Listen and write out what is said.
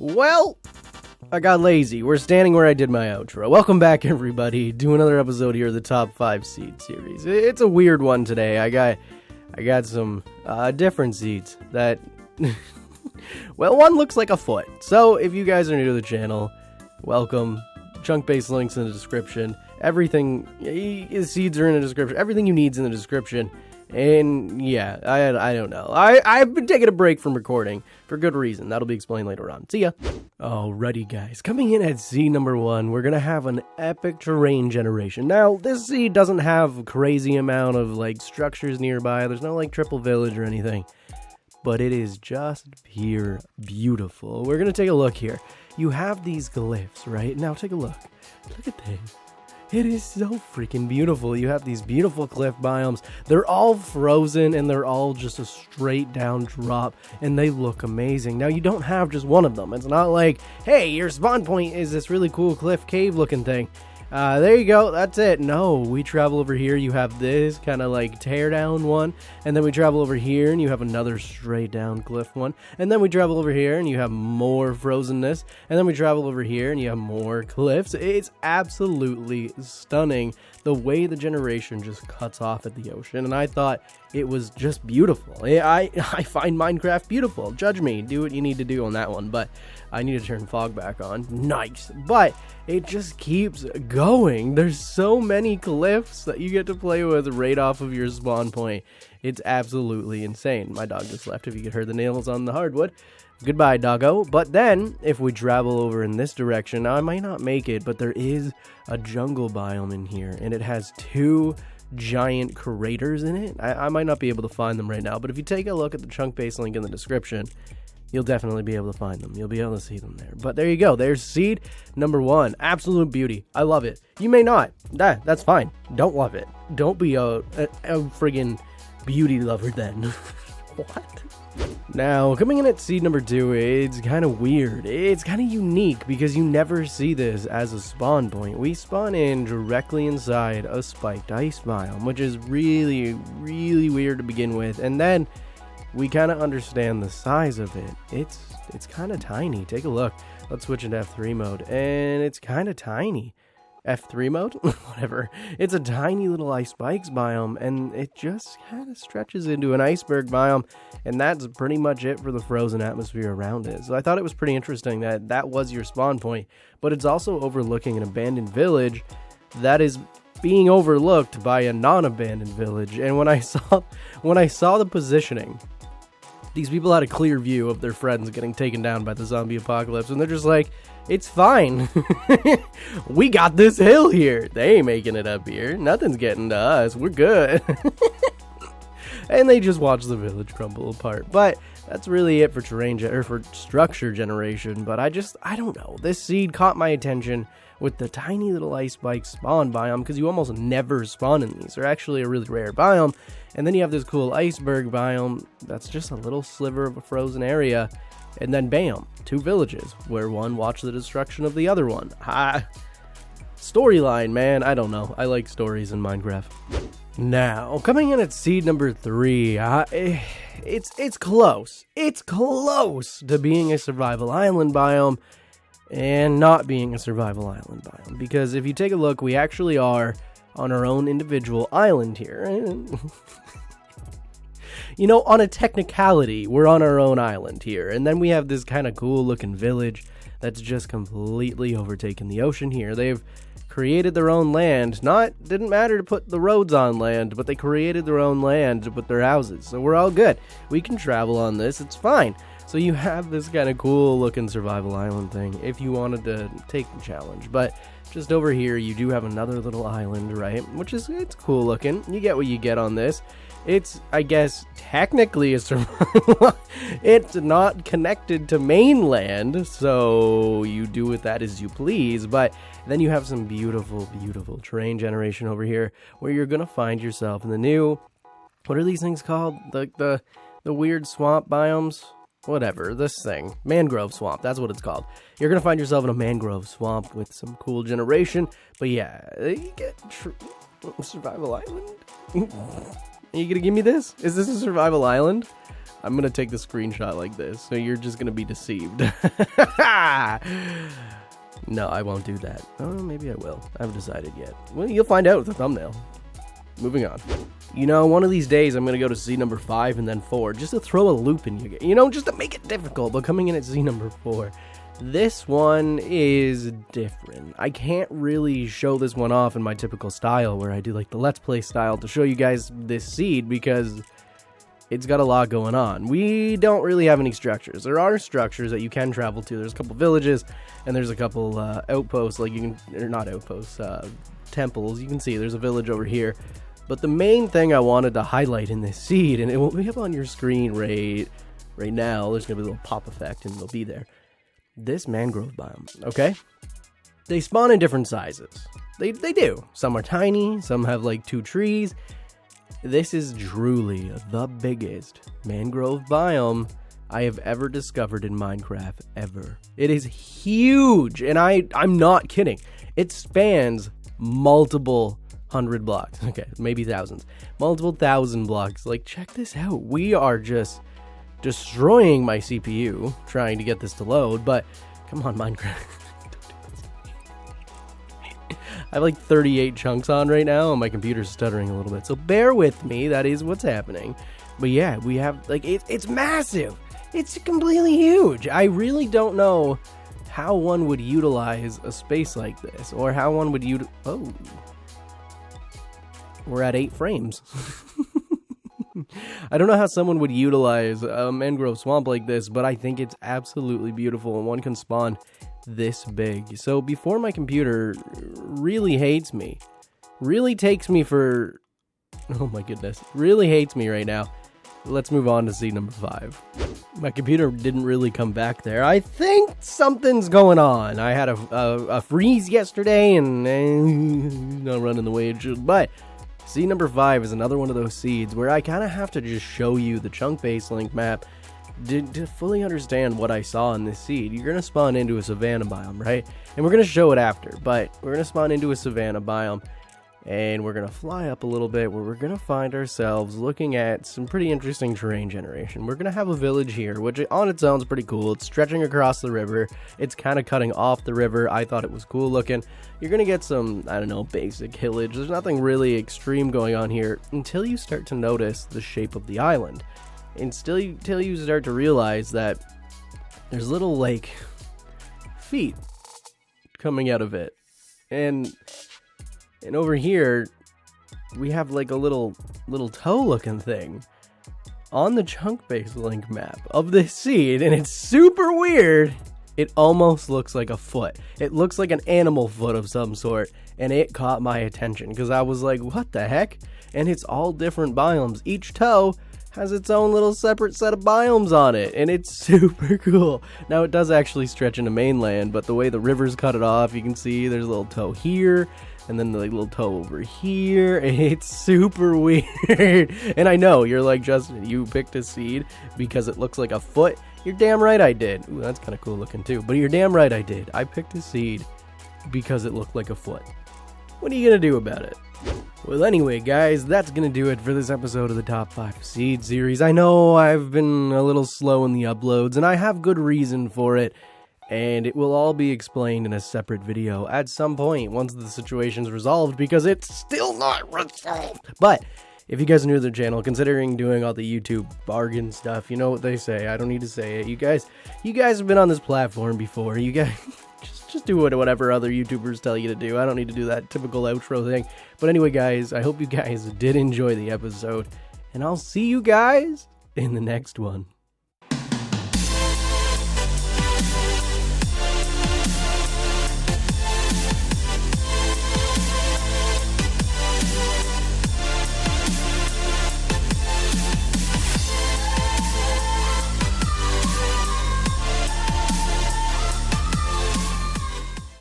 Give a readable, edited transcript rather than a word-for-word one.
Well, I got lazy. We're standing where I did my outro. Welcome back, everybody, to another episode here of the Top 5 Seed series. It's a weird one today. I got some different seeds that... well, one looks like a foot. So, if you guys are new to the channel, welcome. Chunk-based links in the description. Everything... seeds are in the description. Everything you need's in the description. And yeah, I don't know. I've been taking a break from recording for good reason. That'll be explained later on. See ya. Alrighty, guys. Coming in at seed number 1, we're gonna have an epic terrain generation. Now, this seed doesn't have a crazy amount of like structures nearby. There's no like triple village or anything, but it is just pure beautiful. We're gonna take a look here. You have these glyphs, right? Now take a look. Look at this. It is so freaking beautiful. You have these beautiful cliff biomes. They're all frozen and they're all just a straight down drop and they look amazing. Now you don't have just one of them. It's not like, hey, your spawn point is this really cool cliff cave looking thing. There you go, that's it. No, we travel over here, you have this kind of like tear down one, and then we travel over here and you have another straight down cliff one, and then we travel over here and you have more frozenness, and then we travel over here and you have more cliffs. It's absolutely stunning the way the generation just cuts off at the ocean, and I thought it was just beautiful. I find Minecraft beautiful. Judge me, do what you need to do on that one, but I need to turn fog back on. Nice. But it just keeps going. There's so many cliffs that you get to play with right off of your spawn point. It's absolutely insane. My dog just left, if you could hear the nails on the hardwood. Goodbye, doggo. But then, if we travel over in this direction, now I might not make it, but there is a jungle biome in here, and it has 2 giant craters in it. I might not be able to find them right now, but if you take a look at the chunk base link in the description, you'll definitely be able to find them. You'll be able to see them there. But there you go. There's seed number 1. Absolute beauty. I love it. You may not. That's fine. Don't love it. Don't be a friggin' beauty lover then. What? Now, coming in at seed number 2, it's kind of weird. It's kind of unique because you never see this as a spawn point. We spawn in directly inside a spiked ice biome, which is really, really weird to begin with. And then we kind of understand the size of it. It's kind of tiny. Take a look. Let's switch into F3 mode, and it's kind of tiny. F3 mode? Whatever. It's a tiny little ice spikes biome, and it just kind of stretches into an iceberg biome, and that's pretty much it for the frozen atmosphere around it. So I thought it was pretty interesting that that was your spawn point, but it's also overlooking an abandoned village that is being overlooked by a non-abandoned village. And when I saw the positioning, these people had a clear view of their friends getting taken down by the zombie apocalypse, and they're just like, it's fine. We got this hill here. They ain't making it up here. Nothing's getting to us. We're good. And they just watch the village crumble apart. But that's really it for for structure generation. But I don't know. This seed caught my attention with the tiny little ice spike spawn biome, because you almost never spawn in these. They're actually a really rare biome. And then you have this cool iceberg biome that's just a little sliver of a frozen area. And then bam, 2 villages where one watched the destruction of the other one. Storyline, man. I don't know. I like stories in Minecraft. Now, coming in at seed number 3, it's close. It's close to being a survival island biome and not being a survival island biome. Because if you take a look, we actually are on our own individual island here. You know, on a technicality, we're on our own island here. And then we have this kind of cool looking village that's just completely overtaken the ocean here. They've created their own land. Didn't matter to put the roads on land, but they created their own land to put their houses. So we're all good. We can travel on this. It's fine. So you have this kind of cool looking survival island thing if you wanted to take the challenge. But just over here, you do have another little island, right? It's cool looking. You get what you get on this. It's, I guess, technically a survival. It's not connected to mainland, so you do with that as you please. But then you have some beautiful, beautiful terrain generation over here where you're going to find yourself in the new, what are these things called? The weird swamp biomes? Whatever, this thing. Mangrove Swamp, that's what it's called. You're going to find yourself in a mangrove swamp with some cool generation. But yeah, you get survival island. Are you gonna give me this? Is this a survival island? I'm going to take the screenshot like this, so you're just going to be deceived. No, I won't do that. Oh, maybe I will. I haven't decided yet. Well, you'll find out with the thumbnail. Moving on. You know, one of these days I'm going to go to seed number 5 and then 4, just to throw a loop in you. You know, just to make it difficult, but coming in at seed number 4. This one is different. I can't really show this one off in my typical style, where I do like the Let's Play style to show you guys this seed, because it's got a lot going on. We don't really have any structures. There are structures that you can travel to. There's a couple villages, and there's a couple outposts, like you can, or not outposts, temples. You can see there's a village over here. But the main thing I wanted to highlight in this seed, and it will be up on your screen right now, there's going to be a little pop effect, and it'll be there. This mangrove biome, okay? They spawn in different sizes. They do. Some are tiny, some have like 2 trees. This is truly the biggest mangrove biome I have ever discovered in Minecraft, ever. It is huge, and I'm not kidding. It spans multiple 100 blocks. Okay, maybe thousands. Multiple 1,000 blocks. Like, check this out. We are just destroying my CPU trying to get this to load, but come on, Minecraft. I have like 38 chunks on right now, and my computer's stuttering a little bit, so bear with me. That is what's happening. But yeah, we have, like, it's massive. It's completely huge. I really don't know how one would utilize a space like this, or how one would oh, we're at 8 frames. I don't know how someone would utilize a mangrove swamp like this, but I think it's absolutely beautiful, and one can spawn this big. So before my computer really hates me, really takes me for, oh my goodness, really hates me right now, let's move on to seed number 5. My computer didn't really come back there. I think something's going on. I had a freeze yesterday, and not running the way it should, but seed number 5 is another one of those seeds where I kind of have to just show you the chunk-based link map to fully understand what I saw in this seed. You're going to spawn into a Savannah biome, right? And we're going to show it after, but we're going to spawn into a Savannah biome, and we're going to fly up a little bit where we're going to find ourselves looking at some pretty interesting terrain generation. We're going to have a village here, which on its own is pretty cool. It's stretching across the river. It's kind of cutting off the river. I thought it was cool looking. You're going to get some, I don't know, basic hillage. There's nothing really extreme going on here until you start to notice the shape of the island. Until you start to realize that there's little, like, feet coming out of it. And over here, we have, like, a little toe-looking thing on the chunk-based link map of this seed, and it's super weird. It almost looks like a foot. It looks like an animal foot of some sort, and it caught my attention, because I was like, what the heck? And it's all different biomes. Each toe has its own little separate set of biomes on it, and it's super cool. Now, it does actually stretch into mainland, but the way the rivers cut it off, you can see there's a little toe here, and then the little toe over here. It's super weird. And I know, you're like, Justin, you picked a seed because it looks like a foot. You're damn right I did. Ooh, that's kind of cool looking too, but you're damn right I did. I picked a seed because it looked like a foot. What are you going to do about it? Well, anyway, guys, that's going to do it for this episode of the Top 5 Seed series. I know I've been a little slow in the uploads, and I have good reason for it, and it will all be explained in a separate video at some point once the situation's resolved, because it's still not resolved. But if you guys are new to the channel, considering doing all the YouTube bargain stuff, you know what they say. I don't need to say it. You guys have been on this platform before. You guys just do whatever other YouTubers tell you to do. I don't need to do that typical outro thing. But anyway, guys, I hope you guys did enjoy the episode, and I'll see you guys in the next one.